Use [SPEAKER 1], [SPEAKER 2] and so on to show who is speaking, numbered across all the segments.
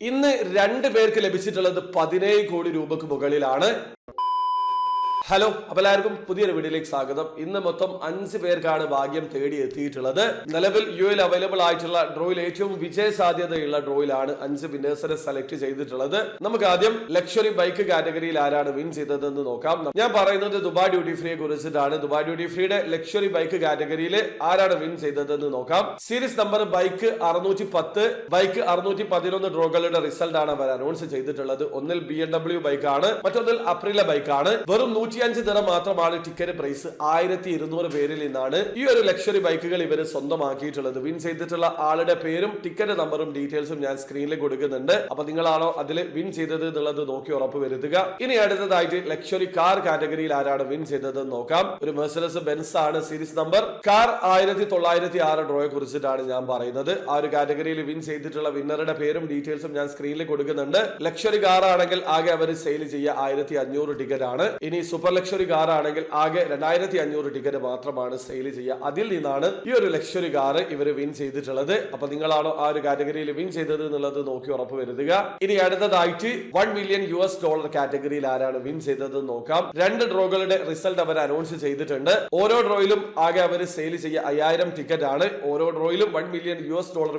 [SPEAKER 1] ഇന്ന് 2 പേർക്ക് ലഭിച്ചിട്ടുള്ളത് 17 കോടി രൂപക്ക് മുകളിലാണ്. ഹലോ, അപ്പോൾ എല്ലാവർക്കും പുതിയൊരു വീഡിയോയിലേക്ക് സ്വാഗതം. ഇന്ന് മൊത്തം 5 പേർക്കാണ് ഭാഗ്യം തേടി എത്തിയിട്ടുള്ളത്. നിലവിൽ യുഎൽ അവൈലബിൾ ആയിട്ടുള്ള ഡ്രോയിൽ ഏറ്റവും വിജയ സാധ്യതയുള്ള ഡ്രോയിലാണ് 5 വിന്നേഴ്സിനെ സെലക്ട് ചെയ്തിട്ടുള്ളത്. നമുക്ക് ആദ്യം ലക്ഷറി ബൈക്ക് കാറ്റഗറിയിൽ ആരാണ് വിൻ ചെയ്തതെന്ന് നോക്കാം. ഞാൻ പറയുന്നത് ദുബായ് ഡ്യൂട്ടി ഫ്രീയെ കുറിച്ചിട്ടാണ്. ദുബായ് ഡ്യൂട്ടി ഫ്രീയുടെ ലക്ഷറി ബൈക്ക് കാറ്റഗറിയിൽ ആരാണ് വിൻ ചെയ്തതെന്ന് നോക്കാം. സീരീസ് നമ്പർ ബൈക്ക് 610, ബൈക്ക് 611 ഡ്രോകളുടെ റിസൾട്ട് ആണ് അവർ അനൗൺസ് ചെയ്തിട്ടുള്ളത്. ഒന്നിൽ BMW ബൈക്കാണ്, മറ്റൊന്നിൽ അപ്രില ബൈക്കാണ്. വെറും 105 ദിറം മാത്രമാണ് ടിക്കറ്റ് പ്രൈസ്. 1200 പേരിൽ നിന്നാണ് ഈ ഒരു ലക്ഷറി ബൈക്കുകൾ ഇവർ സ്വന്തമാക്കിയിട്ടുള്ളത്. വിൻ ചെയ്തിട്ടുള്ള ആളുടെ പേരും ടിക്കറ്റ് നമ്പറും ഡീറ്റെയിൽസും ഞാൻ സ്ക്രീനിൽ കൊടുക്കുന്നുണ്ട്. അപ്പൊ നിങ്ങളാണോ അതിൽ വിൻ ചെയ്തത് എന്നുള്ളത് നോക്കി ഉറപ്പ് വരുത്തുക. ഇനി അടുത്തതായിട്ട് ലക്ഷറി കാർ കാറ്റഗറിയിൽ ആരാണ് വിൻ ചെയ്തതെന്ന് നോക്കാം. ഒരു മെഴ്സിഡസ് ബെൻസ് ആണ് സീരീസ് നമ്പർ. കാർ 1906 ഡ്രോയെ കുറിച്ചിട്ടാണ് ഞാൻ പറയുന്നത്. ആ ഒരു കാറ്റഗറിയിൽ വിൻ ചെയ്തിട്ടുള്ള വിന്നറുടെ പേരും ഡീറ്റെയിൽസും ഞാൻ സ്ക്രീനിൽ കൊടുക്കുന്നുണ്ട്. ലക്ഷറി കാർ ആണെങ്കിൽ ആകെ അവർ സെയിൽ ചെയ്യുക 1500 ടിക്കറ്റ് ആണ്. ഇനി സൂപ്പർ ലക്ഷറി കാർ ആണെങ്കിൽ ആകെ 2500 ടിക്കറ്റ് മാത്രമാണ് സെയിൽ ചെയ്യുക. അതിൽ നിന്നാണ് ഈ ഒരു ലക്ഷറി കാർ ഇവർ വിൻ ചെയ്തിട്ടുള്ളത്. അപ്പൊ നിങ്ങളാണോ ആ ഒരു കാറ്റഗറിയിൽ വിൻ ചെയ്തത് എന്നുള്ളത് നോക്കി ഉറപ്പ് വരുത്തുക. ഇനി അടുത്തതായിട്ട് $1 മില്യൺ കാറ്റഗറിയിൽ ആരാണ് വിൻ ചെയ്തത് നോക്കാം. 2 ഡ്രോകളുടെ റിസൾട്ട് അവർ അനൗൺസ് ചെയ്തിട്ടുണ്ട്. ഓരോ ഡ്രോയിലും ആകെ അവർ സെയിൽ ചെയ്യുക 5000 ടിക്കറ്റ് ആണ്. ഓരോ ഡ്രോയിലും $1 മില്യൺ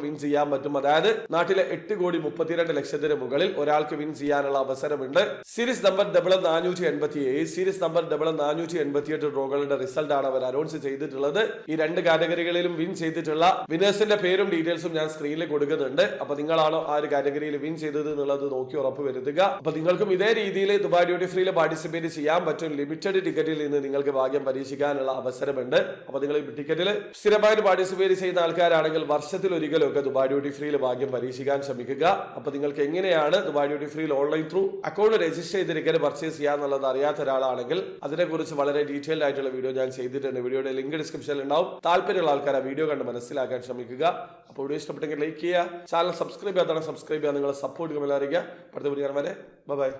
[SPEAKER 1] വിൻ ചെയ്യാൻ പറ്റും. അതായത് നാട്ടിലെ 8,32 ലക്ഷത്തിന് മുകളിൽ ഒരാൾക്ക് വിൻ ചെയ്യാനുള്ള അവസരമുണ്ട്. സീരീസ് നമ്പർ 487, സീരീസ് നമ്പർ 488 ഡ്രോകളുടെ റിസൾട്ട് ആണ് അവർ അനൗൺസ് ചെയ്തിട്ടുള്ളത്. ഈ 2 കാറ്റഗറികളിലും വിൻ ചെയ്തിട്ടുള്ള വിനേഴ്സിന്റെ പേരും ഡീറ്റെയിൽസും ഞാൻ സ്ക്രീനിൽ കൊടുക്കുന്നുണ്ട്. അപ്പൊ നിങ്ങളാണോ ആ ഒരു കാറ്റഗറിയിൽ വിൻ ചെയ്തത് എന്നുള്ളത് നോക്കി ഉറപ്പ് വരുത്തുക. അപ്പൊ നിങ്ങൾക്കും ഇതേ രീതിയിൽ ദുബായ് ഡ്യൂട്ടി ഫ്രീയിൽ പാർട്ടിസിപ്പേറ്റ് ചെയ്യാൻ പറ്റും. ലിമിറ്റഡ് ടിക്കറ്റിൽ നിന്ന് നിങ്ങൾക്ക് ഭാഗ്യം പരീക്ഷിക്കാനുള്ള അവസരമുണ്ട്. അപ്പൊ നിങ്ങൾ ടിക്കറ്റിൽ സ്ഥിരമായിട്ട് പാർട്ടിസിപ്പേറ്റ് ചെയ്യുന്ന ആൾക്കാരാണെങ്കിൽ വർഷത്തിൽ ഒരിക്കലൊക്കെ ദുബായ് ഡ്യൂട്ടി ഫ്രീയിൽ ഭാഗ്യം പരീക്ഷിക്കാൻ ശ്രമിക്കുക. അപ്പൊ നിങ്ങൾക്ക് എങ്ങനെയാണ് ദുബായ് ഡ്യൂട്ടി ഫ്രീയിൽ ഓൺലൈൻ ത്രൂ അക്കൗണ്ട് രജിസ്റ്റർ ചെയ്ത് ടിക്കറ്റ് പർച്ചേസ് ചെയ്യാന്നുള്ളത് അറിയാത്ത ഒരാളാണെങ്കിൽ അതിനെക്കുറിച്ച് വളരെ ഡീറ്റെയിൽഡ് ആയിട്ടുള്ള വീഡിയോ ഞാൻ ചെയ്തിട്ടുണ്ട്. വീഡിയോയുടെ ലിങ്ക് ഡിസ്ക്രിപ്ഷനിൽ ഉണ്ടാവും. താല്പര്യമുള്ള ആൾക്കാർ ആ വീഡിയോ കണ്ട് മനസ്സിലാക്കാൻ ശ്രമിക്കുക. അപ്പോൾ വീഡിയോ ഇഷ്ടപ്പെട്ടെങ്കിൽ ലൈക്ക് ചെയ്യുക, ചാനൽ സബ്സ്ക്രൈബ് ചെയ്യാതാണ് സബ്സ്ക്രൈബ് ചെയ്യുക, നിങ്ങളെ സപ്പോർട്ട് അറിയിക്കുക. അടുത്ത വീഡിയോ വരെ ബൈ.